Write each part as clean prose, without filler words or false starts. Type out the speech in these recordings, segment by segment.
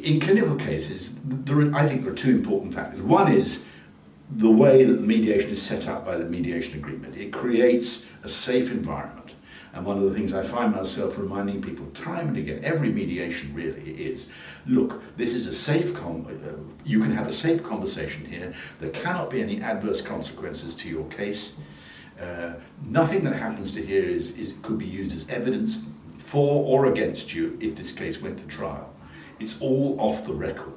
in clinical cases, I think there are two important factors. One is the way that the mediation is set up by the mediation agreement. It creates a safe environment. And one of the things I find myself reminding people time and again, every mediation really is, look, this is a safe, you can have a safe conversation here. There cannot be any adverse consequences to your case. Nothing that happens to here could be used as evidence for or against you if this case went to trial. It's all off the record.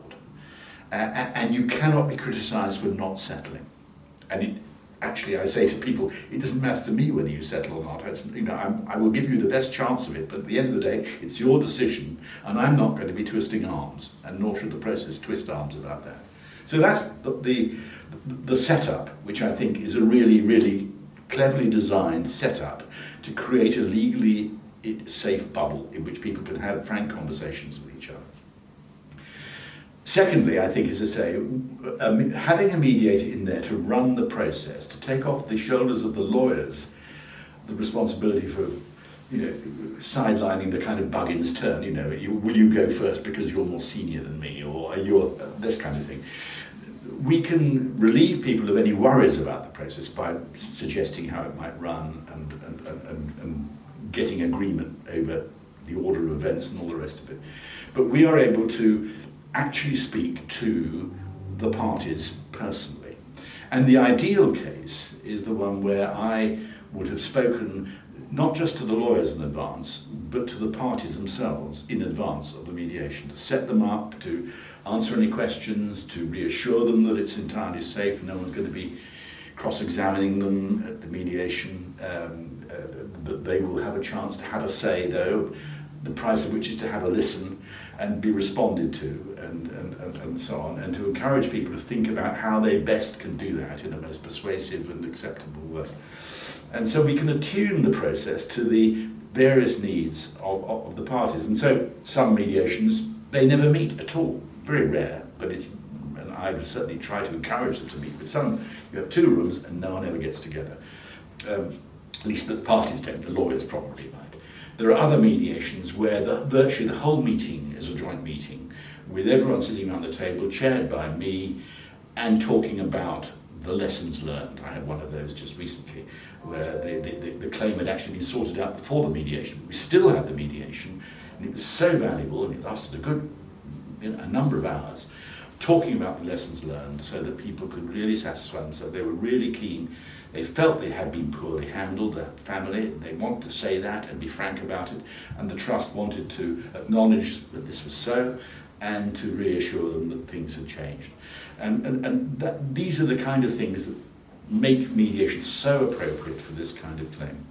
And you cannot be criticised for not settling. And actually, I say to people, it doesn't matter to me whether you settle or not. I will give you the best chance of it, but at the end of the day, it's your decision, and I'm not going to be twisting arms, and nor should the process twist arms about that. So that's the setup, which I think is a really, really cleverly designed setup to create a legally safe bubble in which people can have frank conversations with each other. Secondly, I think, as I say, having a mediator in there to run the process, to take off the shoulders of the lawyers the responsibility for, sidelining the kind of Buggins turn, will you go first because you're more senior than me, or you're this kind of thing. We can relieve people of any worries about the process by suggesting how it might run and getting agreement over the order of events and all the rest of it. But we are able to actually speak to the parties personally. And the ideal case is the one where I would have spoken not just to the lawyers in advance, but to the parties themselves in advance of the mediation, to set them up, to answer any questions, to reassure them that it's entirely safe, no one's going to be cross-examining them at the mediation, that they will have a chance to have a say, though, the price of which is to have a listen and be responded to, and so on, and to encourage people to think about how they best can do that in the most persuasive and acceptable way. And so we can attune the process to the various needs of the parties. And so some mediations, they never meet at all, very rare, but and I would certainly try to encourage them to meet. But some, you have two rooms and no one ever gets together. At least the parties don't, the lawyers probably might. There are other mediations where virtually the whole meeting is a joint meeting with everyone sitting around the table, chaired by me, and talking about the lessons learned. I had one of those just recently where the claim had actually been sorted out before the mediation. We still had the mediation, and it was so valuable, and it lasted a number of hours, talking about the lessons learned so that people could really satisfy themselves. They were really keen. They felt they had been poorly handled, their family. They wanted to say that and be frank about it. And the trust wanted to acknowledge that this was so and to reassure them that things had changed. And these are the kind of things that make mediation so appropriate for this kind of claim.